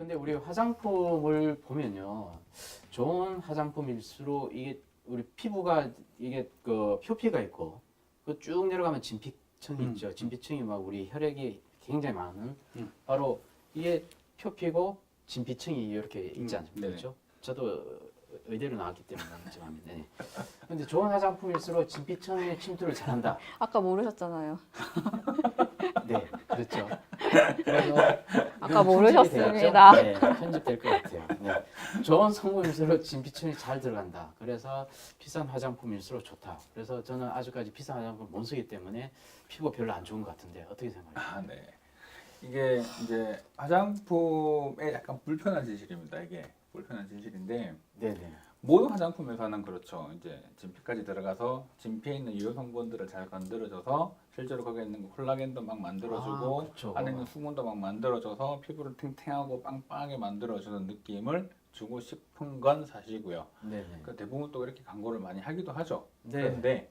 근데 우리 화장품을 보면요, 좋은 화장품일수록 이게 우리 피부가 이게 그 표피가 있고 그 쭉 내려가면 진피층이 있죠. 진피층이 막 우리 혈액이 굉장히 많은 바로 이게 표피고 진피층이 이렇게 있지 않습니까? 그렇죠? 저도 의대로 나왔기 때문에 알지만, 네. 근데 좋은 화장품일수록 진피층에 침투를 잘한다. 아까 모르셨잖아요. 네, 그렇죠. 그래서 아까 편집이 모르셨습니다. 되겠죠? 네, 편집될 것 같아요. 네. 좋은 성분일수록 진피층이 잘 들어간다. 그래서 비싼 화장품일수록 좋다. 그래서 저는 아직까지 비싼 화장품 못 쓰기 때문에 피부 별로 안 좋은 것 같은데 어떻게 생각해요? 아, 네. 이게 이제 화장품의 약간 불편한 진실입니다. 이게 불편한 진실인데 네네. 모든 화장품 회사는 그렇죠. 이제 진피까지 들어가서 진피에 있는 유효 성분들을 잘 건드려줘서 실제로 거기에 있는 콜라겐도 막 만들어주고 그렇죠. 안에 있는 수분도 막 만들어줘서 피부를 탱탱하고 빵빵하게 만들어주는 느낌을 주고 싶은 건 사실이고요. 네네. 그 대부분 또 이렇게 광고를 많이 하기도 하죠. 네. 그런데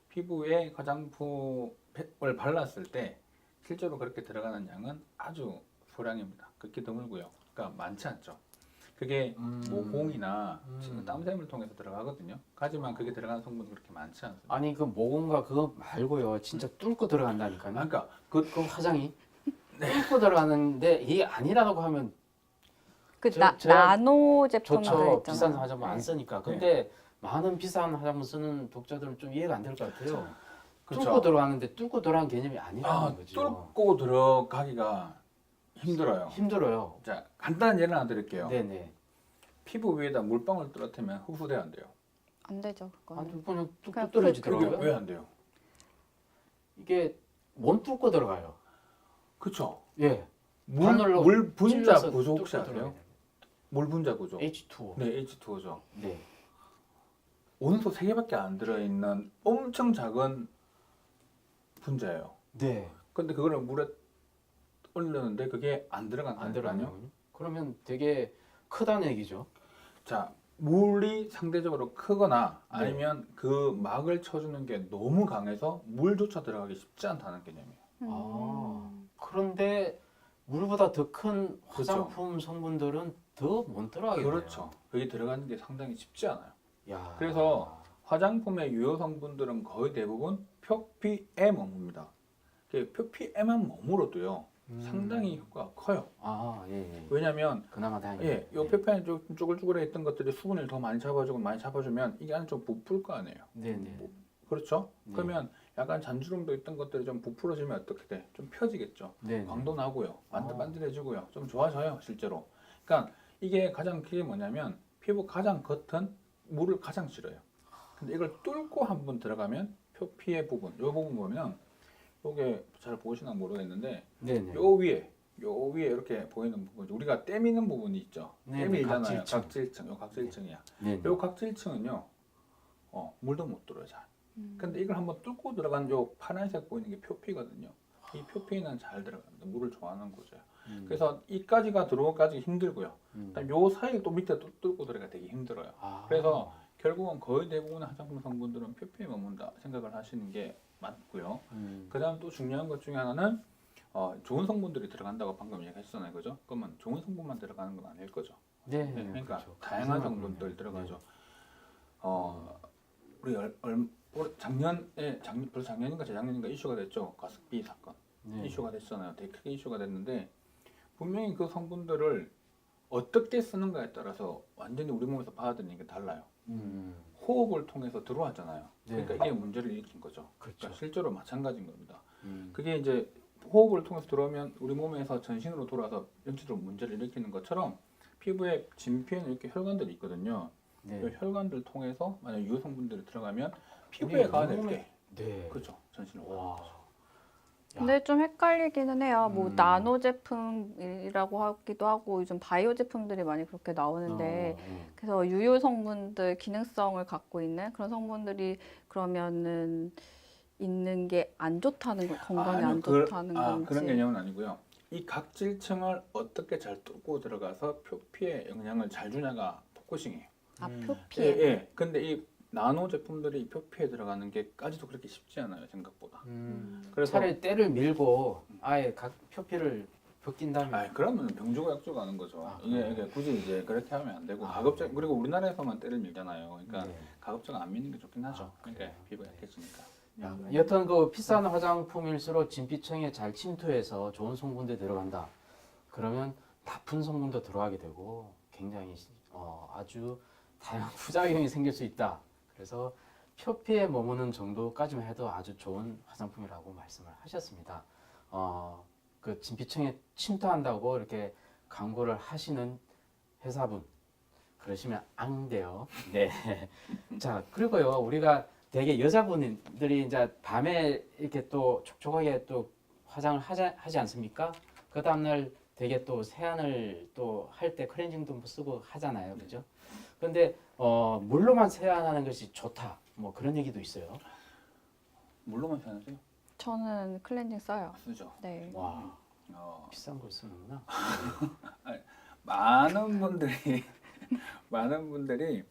피부에 화장품을 발랐을 때 실제로 그렇게 들어가는 양은 아주 소량입니다. 극히 드물고요. 그러니까 많지 않죠. 그게 모공이나 지금 땀샘을 통해서 들어가거든요. 하지만 그게 들어가는 성분은 그렇게 많지 않습니다. 아니 그 모공과 그거 말고요. 진짜 뚫고 들어간다니까요. 그러니까 그 화장이 뚫고 들어가는데 이게 아니라고 하면 제가 나노 제품들 좋죠. 있잖아요. 비싼 화장품 안 네. 쓰니까. 근데 많은 비싼 화장품 쓰는 독자들은 좀 이해가 안 될 것 같아요. 그렇죠. 뚫고 들어가는 뚫고 들어가는 개념이 아니라는 거죠. 뚫고 들어가기가 힘들어요. 힘들어요. 자, 간단한 예를 하나 드릴게요. 네네. 피부 위에다 물방울 떨어뜨리면 흡수돼 안 돼요? 안 되죠, 그거는. 아니 그냥 뚝뚝 그냥 그게 떨어지더라고요. 왜 안 돼요? 이게 못 뚫고 들어가요. 그렇죠. 예. 물 분자 찔러서 구조 뚫고 혹시 아세요? 들어가요. 물 분자 구조. H2O. 네, H2O죠. 네. 온소 3개밖에 안 들어있는 엄청 작은 분자예요. 네. 근데 그거를 물에 올렸는데 그게 안 안 들어간다니까요. 들어가요. 그러면 되게 크다는 얘기죠. 자, 물이 상대적으로 크거나 네. 아니면 그 막을 쳐주는 게 너무 강해서 물조차 들어가기 쉽지 않다는 개념이에요. 아. 그런데 물보다 더 큰 그렇죠. 화장품 성분들은 더 못 들어가게 돼요. 그렇죠. 여기 들어가는 게 상당히 쉽지 않아요. 야. 그래서 화장품의 유효 성분들은 거의 대부분 표피에 머뭅니다. 표피에만 머물어도요. 상당히 효과가 커요. 아, 예, 예. 왜냐하면 그나마 다행이네요. 예, 요 표피에 좀 쭈글쭈글해 있던 것들이 수분을 더 많이 잡아주면 이게 안에 좀 부풀 거 아니에요. 네네. 그렇죠? 네. 그러면 약간 잔주름도 있던 것들이 좀 부풀어지면 어떻게 돼? 좀 펴지겠죠. 네. 광도 나고요. 아. 반들반들해지고요. 좀 좋아져요, 실제로. 그러니까 이게 가장 그게 뭐냐면 피부 가장 겉은 물을 가장 싫어요. 근데 이걸 뚫고 한번 들어가면 표피의 부분, 요 부분 보면 요게 잘 보시나 모르겠는데 네네. 요 위에 이렇게 보이는 부분, 우리가 떼미는 부분이 있죠. 네네, 떼밀잖아요. 각질층. 각질층, 요 각질층이야. 네네. 요 각질층은요, 물도 못 들어요, 잘. 근데 이걸 한번 뚫고 들어간 요 파란색 보이는 게 표피거든요. 이 표피는 잘 들어갑니다. 물을 좋아하는 곳이에요. 그래서 이까지가 들어오기까지 힘들고요. 그다음 요 사이 또 밑에 또 뚫고 들어가 되게 힘들어요. 아. 그래서 결국은 거의 대부분의 화장품 성분들은 표피에 머문다 생각을 하시는 게 맞고요. 그다음 또 중요한 것 중에 하나는 좋은 성분들이 들어간다고 방금 얘기했잖아요, 그죠? 그러면 좋은 성분만 들어가는 건 아닐 거죠. 네. 네, 그러니까 그렇죠. 다양한 그렇죠. 성분들 들어가죠. 우리 벌써 작년인가 재작년인가 이슈가 됐죠. 가습기 사건 네. 이슈가 됐잖아요. 되게 크게 이슈가 됐는데 분명히 그 성분들을 어떻게 쓰는가에 따라서 완전히 우리 몸에서 받아들이는 게 달라요. 호흡을 통해서 들어왔잖아요. 네. 그러니까 이게 문제를 일으킨 거죠. 그렇죠. 그러니까 실제로 마찬가지인 겁니다. 그게 이제 호흡을 통해서 들어오면 우리 몸에서 전신으로 돌아서 전체적으로 문제를 일으키는 것처럼 피부에 진피에는 이렇게 혈관들이 있거든요. 네. 이 혈관들 통해서 만약 유효 성분들이 들어가면 피부에 우리 가야 몸에- 될 게 네. 그렇죠. 전신으로 와. 가는 거죠. 근데 좀 헷갈리기는 해요. 뭐 음. 나노 제품이라고 하기도 하고 요즘 바이오 제품들이 많이 그렇게 나오는데 그래서 유효 성분들, 기능성을 갖고 있는 그런 성분들이 그러면은 있는 게 안 좋다는 거, 건강에 아니요, 안 좋다는 건지. 그런 개념은 아니고요. 이 각질층을 어떻게 잘 뚫고 들어가서 표피에 영향을 잘 주냐가 포커싱이에요. 아, 예, 표피에. 예. 근데 이 나노 제품들이 표피에 들어가는 게까지도 그렇게 쉽지 않아요, 생각보다. 그래서 차라리 때를 밀고 아예 각 표피를 벗긴다면 아, 그러면 병주고 약주고 하는 거죠. 아, 이게 굳이 이제 그렇게 하면 안 되고 아, 가급적 네. 그리고 우리나라에서만 때를 밀잖아요. 그러니까 네. 가급적 안 미는 게 좋긴 하죠. 아, 그러니까 그래요? 피부가 약해지니까. 여튼 그 비싼 화장품일수록 진피층에 잘 침투해서 좋은 성분들이 들어간다. 그러면 나쁜 성분도 들어가게 되고 굉장히 아주 다양한 부작용이 생길 수 있다. 그래서 표피에 머무는 정도까지만 해도 아주 좋은 화장품이라고 말씀을 하셨습니다. 그 진피층에 침투한다고 이렇게 광고를 하시는 회사분 그러시면 안 돼요. 네. 자, 그리고요, 우리가 되게 여자분들이 이제 밤에 이렇게 또 촉촉하게 또 화장을 하지 않습니까? 그 다음날 되게 또 세안을 또 할 때 클렌징도 쓰고 하잖아요. 그죠? 근데, 물로만 세안하는 것이 좋다. 뭐 그런 얘기도 있어요. 물로만 사용하세요? 저는 클렌징 써요. 쓰죠. 네. 와, 어, 비싼 걸 쓰는구나. 많은 분들이 많은 분들이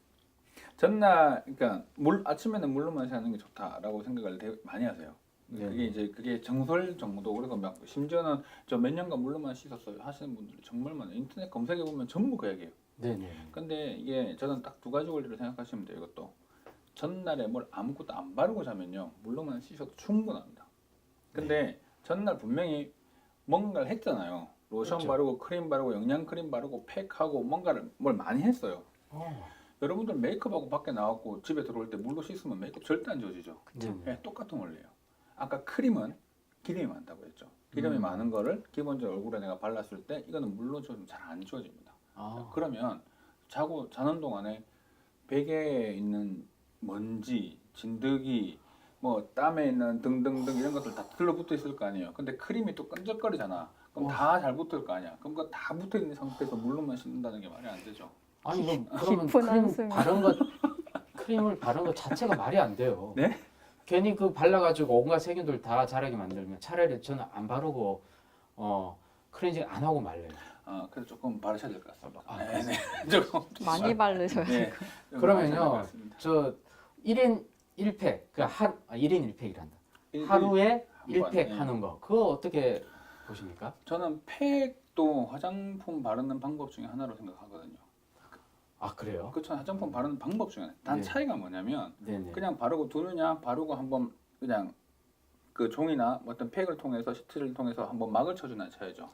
전날 그러니까 아침에는 물로만 사는 게 좋다라고 생각을 되게 많이 하세요. 네. 그게 이제 그게 정설 정도 그래서 막 심지어는 저 몇 년간 물로만 씻었어요 하시는 분들이 정말 많아요. 인터넷 검색해 보면 전부 그 얘기예요. 네네. 근데 이게 저는 딱 두 가지 원리를 생각하시면 돼요. 이것도 전날에 뭘 아무것도 안 바르고 자면요 물로만 씻어도 충분합니다. 근데 전날 분명히 뭔가를 했잖아요. 로션 그렇죠. 바르고 크림 바르고 영양 크림 바르고 팩하고 뭔가를 뭘 많이 했어요. 여러분들 메이크업하고 밖에 나왔고 집에 들어올 때 물로 씻으면 메이크업 절대 안 지워지죠. 네네. 네, 똑같은 원리예요. 아까 크림은 기름이 많다고 했죠. 기름이 많은 거를 기본적으로 얼굴에 내가 발랐을 때 이거는 물로 지워주면 잘 안 지워집니다. 그러면 자는 동안에 베개에 있는 먼지, 진드기, 뭐 땀에 있는 등등등 이런 것들 다 들러붙어 있을 거 아니에요. 근데 크림이 또 끈적거리잖아. 그럼 다 잘 붙을 거 아니야. 그럼 그거 다 붙어 있는 상태에서 물로만 씻는다는 게 말이 안 되죠. 아니 그러면 깊은 크림 한숨이. 크림을 바른 것 자체가 말이 안 돼요. 네? 괜히 그 발라가지고 온갖 세균들 다 자라게 만들면 차라리 저는 안 바르고 클렌징 안 하고 말래요. 그래서 조금 바르셔야 될 것 같습니다. 아, 네, 네. 조금 많이 바르셔야 네. 돼요. 좀 그러면요, 바르셔야 될것 같습니다. 저 1인 1팩, 1인 1팩이란다. 일- 하루에 한 번, 1팩 네. 하는 거. 그거 어떻게 보십니까? 저는 팩도 화장품 바르는 방법 중에 하나로 생각하거든요. 아, 그래요? 그렇죠. 화장품 바르는 방법 중에 하나. 단 네. 차이가 뭐냐면 네네. 그냥 바르고 두느냐 바르고 한번 그냥 그 종이나 어떤 팩을 통해서 시트를 통해서 한번 막을 쳐주는 차이죠.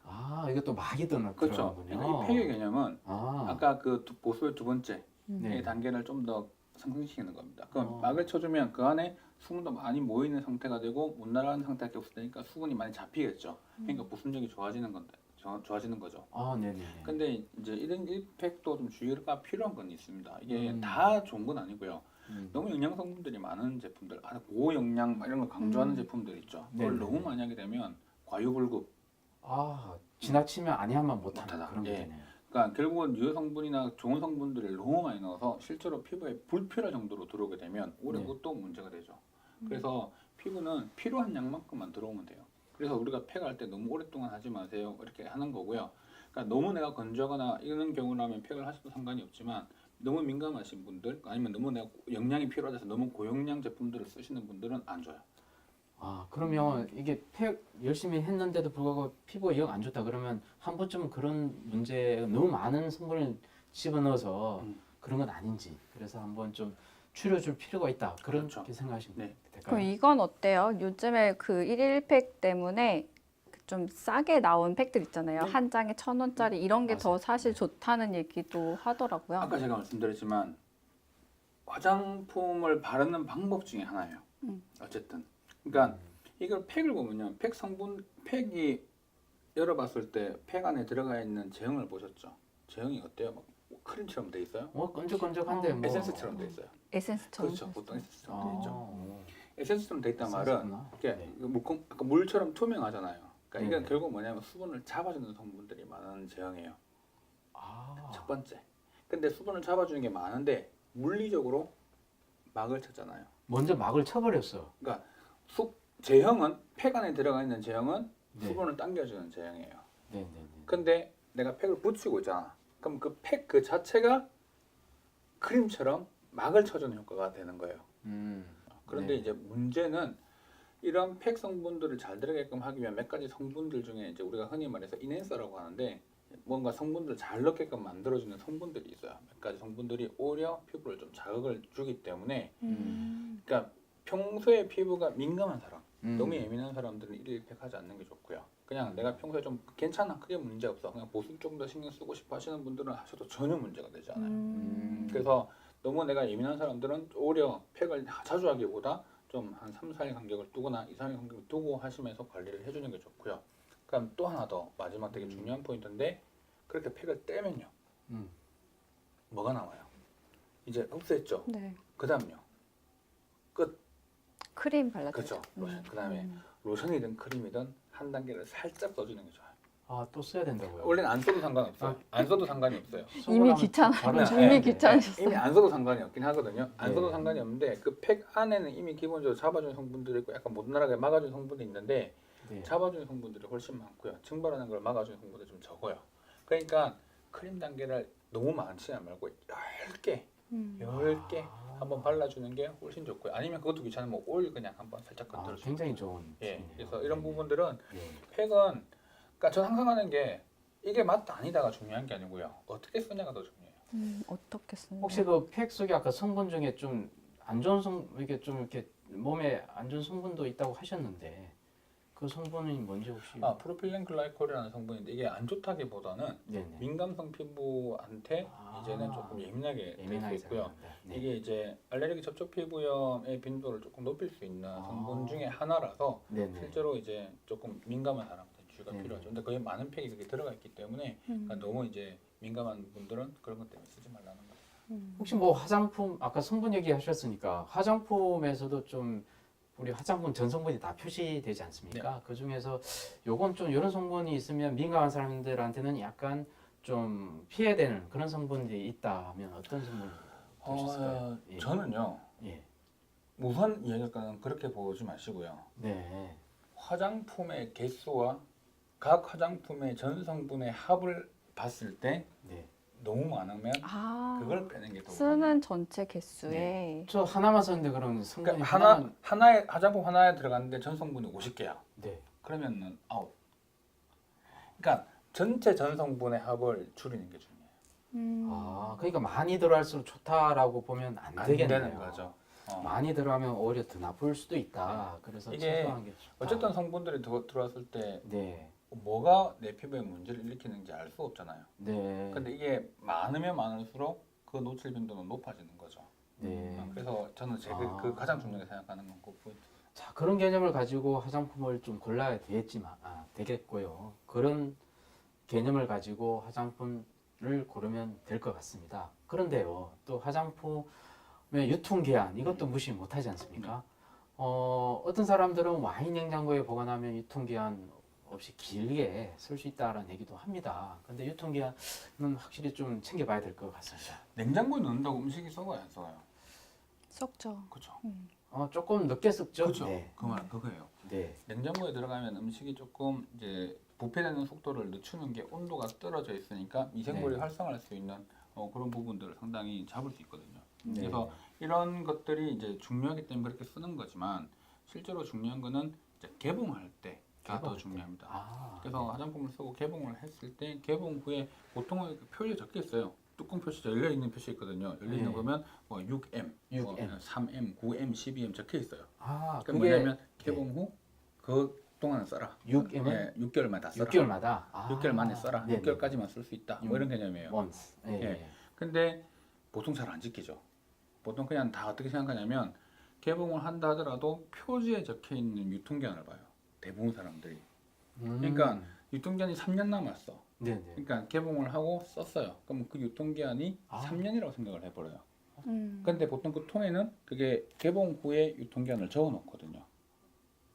아, 이것도 막이 그렇죠. 들어가군요. 그러니까 이 팩의 개념은 아까 그 보수의 두 번째 네. 이 단계를 좀 더 상승시키는 겁니다. 그럼 어. 막을 쳐주면 그 안에 수분도 많이 모여 있는 상태가 되고 못 날아가는 상태가 없으니까 수분이 많이 잡히겠죠. 그러니까 보습력이 좋아지는 건데 좋아지는 거죠. 아, 네네. 근데 이제 1인 1팩도 좀 주의가 필요한 건 있습니다. 이게 음. 다 좋은 건 아니고요. 너무 영양 성분들이 많은 제품들, 고영양 막 이런 걸 강조하는 제품들 있죠. 그걸 네네. 너무 많이 하게 되면 과유불급. 아, 지나치면 아니야만 못하는 못하다. 그런 예. 거네요. 그러니까 결국은 유해 성분이나 좋은 성분들을 너무 많이 넣어서 실제로 피부에 불필요할 정도로 들어오게 되면 오래 네. 그것도 문제가 되죠. 그래서 피부는 필요한 양만큼만 들어오면 돼요. 그래서 우리가 팩할 때 너무 오랫동안 하지 마세요. 이렇게 하는 거고요. 그러니까 너무 내가 건조하거나 이런 경우라면 팩을 하셔도 상관이 없지만 너무 민감하신 분들 아니면 너무 내가 영양이 필요하다서 너무 고용량 제품들을 쓰시는 분들은 안 좋아요. 아, 그러면 이게 팩 열심히 했는데도 불구하고 피부가 영 안 좋다 그러면 한 번쯤은 그런 문제 너무 많은 성분을 집어넣어서 그런 건 아닌지 그래서 한번 좀 줄여줄 필요가 있다 그런 그렇죠. 게 생각하시면 네. 될까요? 그럼 이건 어때요? 요즘에 그 1일 팩 때문에 좀 싸게 나온 팩들 있잖아요. 네. 한 장에 1,000원짜리 이런 게 더 맞아요. 사실 좋다는 얘기도 하더라고요. 아까 제가 말씀드렸지만 화장품을 바르는 방법 중에 하나예요. 어쨌든 그러니까 이걸 팩을 보면요, 팩 성분 팩이 열어봤을 때 팩 안에 들어가 있는 제형을 보셨죠? 제형이 어때요? 막 크림처럼 돼 있어요? 끈적끈적한데 뭐 에센스처럼 돼 있어요. 에센스처럼. 그렇죠. 보통 에센스처럼 돼 있죠. 어, 에센스처럼 돼 있단 말은 에센스구나. 이게 네. 아까 물처럼 투명하잖아요. 그러니까 이건 네. 결국 뭐냐면 수분을 잡아주는 성분들이 많은 제형이에요. 아, 첫 번째. 근데 수분을 잡아주는 게 많은데 물리적으로 막을 쳤잖아요. 먼저 막을 쳐버렸어. 그러니까 제형은 팩 안에 들어가 있는 제형은 네. 수분을 당겨주는 제형이에요. 네네네. 근데 내가 팩을 붙이고 있잖아. 그럼 그 팩 그 자체가 크림처럼 막을 쳐주는 효과가 되는 거예요. 그런데 네. 이제 문제는 이런 팩 성분들을 잘 들어가게끔 하기 위한 몇 가지 성분들 중에 이제 우리가 흔히 말해서 인핸서라고 하는데 뭔가 성분들을 잘 넣게끔 만들어주는 성분들이 있어요. 몇 가지 성분들이 오히려 피부를 좀 자극을 주기 때문에 그러니까 평소에 피부가 민감한 사람, 너무 예민한 사람들은 일일 팩 하지 않는 게 좋고요. 그냥 내가 평소에 좀 괜찮아, 크게 문제 없어, 그냥 보습 좀 더 신경 쓰고 싶어 하시는 분들은 하셔도 전혀 문제가 되지 않아요. 그래서 너무 내가 예민한 사람들은 오히려 팩을 자주 하기보다 좀 한 3, 4일 간격을 두거나 2, 3일 간격을 두고 하시면서 관리를 해주는 게 좋고요. 그럼 또 하나 더 마지막 되게 중요한 포인트인데 그렇게 팩을 떼면요. 뭐가 나와요? 이제 흡수했죠? 네. 그 다음요. 끝. 크림 발라주죠. 그렇죠. 로션. 그 다음에 로션이든 크림이든 한 단계를 살짝 써주는 게 좋아요. 아, 또 써야 된다고요? 원래는 안 써도 상관없어요. 안 써도 상관이 없어요. 이미 귀찮아. 바로 이미 네. 귀찮으셨어요. 이미 안 써도 상관이 없긴 하거든요. 안 네. 써도 상관이 없는데 그 팩 안에는 이미 기본적으로 잡아주는 성분들이 있고 약간 못 날아가게 막아주는 성분이 있는데 네. 잡아주는 성분들이 훨씬 많고요. 증발하는 걸 막아주는 성분들이 좀 적어요. 그러니까 크림 단계를 너무 많지는 말고 10개, 10개 한번 발라주는 게 훨씬 좋고요. 아니면 그것도 귀찮으면 오일 그냥 한번 살짝 아, 건드려주세요. 굉장히 좋은. 예, 팁이네요. 그래서 이런 네. 부분들은 네. 팩은 그러니까 저는 항상 하는 게 이게 맞다 아니다가 중요한 게 아니고요. 어떻게 쓰냐가 더 중요해요. 어떻게 쓰는? 혹시 그 팩 속에 아까 성분 중에 좀 안 좋은 이게 좀 이렇게 몸에 안 좋은 성분도 있다고 하셨는데 그 성분이 뭔지 혹시? 프로필렌 글라이콜이라는 성분인데 이게 안 좋다기보다는 네네. 민감성 피부한테 이제는 조금 예민하게 될 수 있고요. 작용한다. 네. 이게 이제 알레르기 접촉 피부염의 빈도를 조금 높일 수 있는 아. 성분 중에 하나라서 네네. 실제로 이제 조금 민감한 사람한테 주의가 네네. 필요하죠. 근데 거의 많은 팩이 그렇게 들어가 있기 때문에 그러니까 너무 이제 민감한 분들은 그런 것 때문에 쓰지 말라는 거예요. 혹시 뭐 화장품 아까 성분 얘기하셨으니까 화장품에서도 좀 우리 화장품 전 성분이 다 표시되지 않습니까? 그 중에서 요건 좀 이런 성분이 있으면 민감한 사람들한테는 약간 좀 피해야 되는 그런 성분들이 있다면 어떤 성분 보셨을까요? 예. 저는요 예. 우선 이야기할 거는 그렇게 보지 마시고요. 네. 화장품의 개수와 각 화장품의 전 성분의 합을 봤을 때 네. 너무 많으면 아, 그걸 빼는 게 더 쓰는 전체 개수에 저 하나만 썼는데 그럼 성분이 그러니까 하나만 하나에 화장품 하나에 들어갔는데 전 성분이 50개야. 네. 그러면은 아웃. 그러니까 전체 전 성분의 합을 줄이는 게 중요해요. 아, 그러니까 많이 들어갈수록 좋다라고 보면 안 안 되겠네요. 되는 거죠. 많이 들어가면 오히려 더 나쁠 수도 있다. 그래서 이게 최소한 게 좋다. 어쨌든 성분들이 들어왔을 때 네. 뭐가 내 피부에 문제를 일으키는지 알 수 없잖아요. 네. 근데 이게 많으면 많을수록 그 노출 빈도는 높아지는 거죠. 네. 그래서 저는 그 가장 중요하게 생각하는 건 그 포인트. 자, 그런 개념을 가지고 화장품을 좀 골라야 되겠고요. 그런 개념을 가지고 화장품을 고르면 될 것 같습니다. 그런데요, 또 화장품의 유통기한 이것도 무시 못하지 않습니까? 어떤 사람들은 와인 냉장고에 보관하면 유통기한 없이 길게 쓸 수 있다라는 얘기도 합니다. 근데 유통기한은 확실히 좀 챙겨봐야 될 것 같습니다. 냉장고에 넣는다고 음식이 썩어요, 안 썩어요? 썩죠. 그렇죠. 조금 늦게 썩죠? 그렇죠. 네. 그 말 그거예요. 네. 냉장고에 들어가면 음식이 조금 이제 부패되는 속도를 늦추는 게 온도가 떨어져 있으니까 미생물이 네. 활성화할 수 있는 그런 부분들을 상당히 잡을 수 있거든요. 네. 그래서 이런 것들이 이제 중요하기 때문에 그렇게 쓰는 거지만 실제로 중요한 거는 이제 개봉할 때가 더 개봉할 때. 중요합니다. 아, 그래서 화장품을 쓰고 개봉을 했을 때 개봉 후에 보통은 표시에 적혀 있어요. 뚜껑 표시 열려 있는 표시 있거든요. 열려 있는 네. 거면 뭐 6M, 6M. 3M, 9M, 12M 적혀 있어요. 아, 그게 뭐냐면 개봉 후 그 동안 써라. 6M은 예, 6개월만 다 써라. 6개월마다 6개월 만에 써라. 네네. 6개월까지만 쓸 수 있다. 뭐 이런 개념이에요. months. 예. 예. 근데 보통 잘 안 지키죠. 보통 그냥 다 어떻게 생각하냐면 개봉을 한다 하더라도 표지에 적혀 있는 유통기한을 봐요. 대부분 사람들이. 그러니까 유통기한이 3년 남았어. 네네. 그러니까 개봉을 하고 썼어요. 그럼 그 유통기한이 아. 3년이라고 생각을 해버려요. 근데 보통 그 통에는 그게 개봉 후에 유통기한을 적어 놓거든요.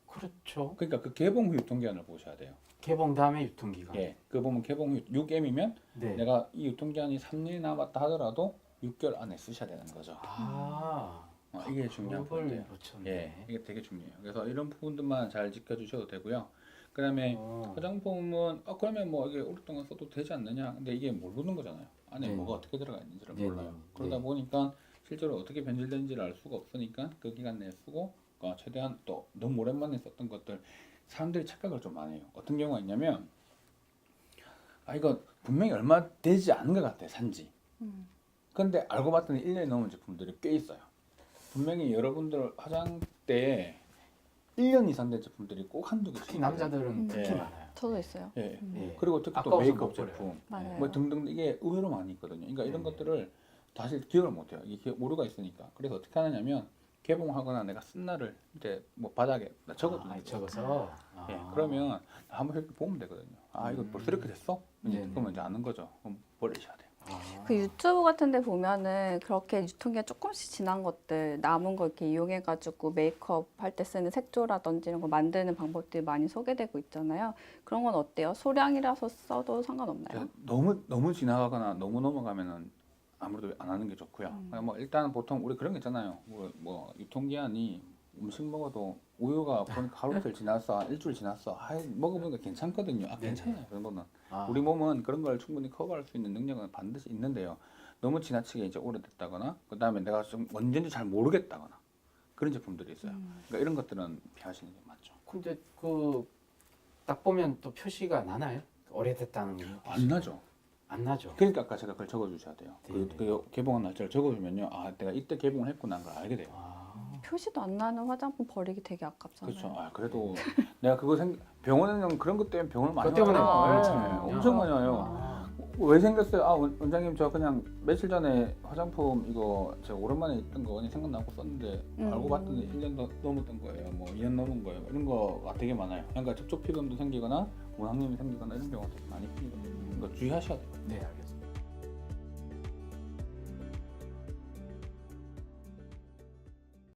그렇죠. 그러니까 그 개봉 후 유통기한을 보셔야 돼요. 개봉 다음에 유통기간. 예, 그 보면 개봉 후 6M이면 네. 내가 이 유통기한이 3년이 남았다 하더라도 6개월 안에 쓰셔야 되는 거죠. 아, 이게 중요한 그걸 포인트예요. 놓쳤네. 예, 이게 되게 중요해요. 그래서 이런 부분들만 잘 지켜주셔도 되고요. 그다음에 화장품은 그러면 뭐 이게 오랫동안 써도 되지 않느냐? 근데 이게 모르는 거잖아요. 안에 네. 뭐가 어떻게 들어가 있는지를 네, 몰라요. 네, 그러다 네. 보니까 실제로 어떻게 변질되는지를 알 수가 없으니까 그 기간 내에 쓰고 그러니까 최대한 또 너무 오랜만에 썼던 것들 사람들이 착각을 좀 많이 해요. 어떤 경우가 있냐면 이거 분명히 얼마 되지 않은 것 같아 산지. 근데 알고 봤더니 1년이 넘은 제품들이 꽤 있어요. 분명히 여러분들 화장대에 1년 이상 된 제품들이 꼭 한두 개씩 특히 남자들은 특히 예. 많아요. 저도 있어요. 예. 예. 그리고 특히 또 아까워서 메이크업 못 버려요. 제품 맞아요. 뭐 등등 이게 의외로 많이 있거든요. 그러니까 이런 것들을 사실 기억을 못 해요. 이게 오류가 있으니까. 그래서 어떻게 하느냐면 개봉하거나 내가 쓴 날을 이제 뭐 바닥에 적어두는 거예요. 적어서. 예, 그러면 한번 이렇게 보면 되거든요. 이거 벌써 이렇게 됐어? 네네. 그러면 이제 아는 거죠. 그럼 버리셔야 돼요. 그 유튜브 같은 데 보면은 그렇게 유통기한 조금씩 지난 것들 남은 거 이렇게 이용해가지고 메이크업 할 때 쓰는 색조라든지 이런 거 만드는 방법들이 많이 소개되고 있잖아요. 그런 건 어때요? 소량이라서 써도 상관없나요? 너무 지나가거나 너무 넘어가면은 아무래도 안 하는 게 좋고요. 뭐 일단 보통 우리 그런 게 있잖아요. 뭐 유통기한이 음식 먹어도 우유가 보니까 하루 이틀 지났어, 일주일 지났어. 먹어보니까 괜찮거든요. 괜찮아요. 그런 거는. 우리 몸은 그런 걸 충분히 커버할 수 있는 능력은 반드시 있는데요. 너무 지나치게 이제 오래됐다거나, 그 다음에 내가 좀 언제인지 잘 모르겠다거나 그런 제품들이 있어요. 그러니까 이런 것들은 피하시는 게 맞죠. 근데 그 딱 보면 또 표시가 나나요? 오래됐다는 거. 안 나죠. 안 나죠. 그러니까 아까 제가 그걸 적어주셔야 돼요. 네. 그 개봉한 날짜를 적어주면요, 내가 이때 개봉을 했구나 걸 알게 돼요. 표시도 안 나는 화장품 버리기 되게 아깝잖아요. 그렇죠. 그래도 내가 그거 병원에는 그런 것 때문에 병원을 많이 그것 때문에 와요. 많이 네, 찾는군요. 엄청 많이 와요. 왜 생겼어요? 원장님 저 그냥 며칠 전에 화장품 이거 제가 오랜만에 있던 거 그냥 생각나고 썼는데 알고 봤더니 1년 넘었던 거예요. 뭐 2년 넘은 거예요. 이런 거가 되게 많아요. 그러니까 접촉 피로도 생기거나 모낭염이 생기거나 이런 경우가 되게 많이 생기거든요. 그러니까 주의하셔야 돼요. 네, 알겠습니다.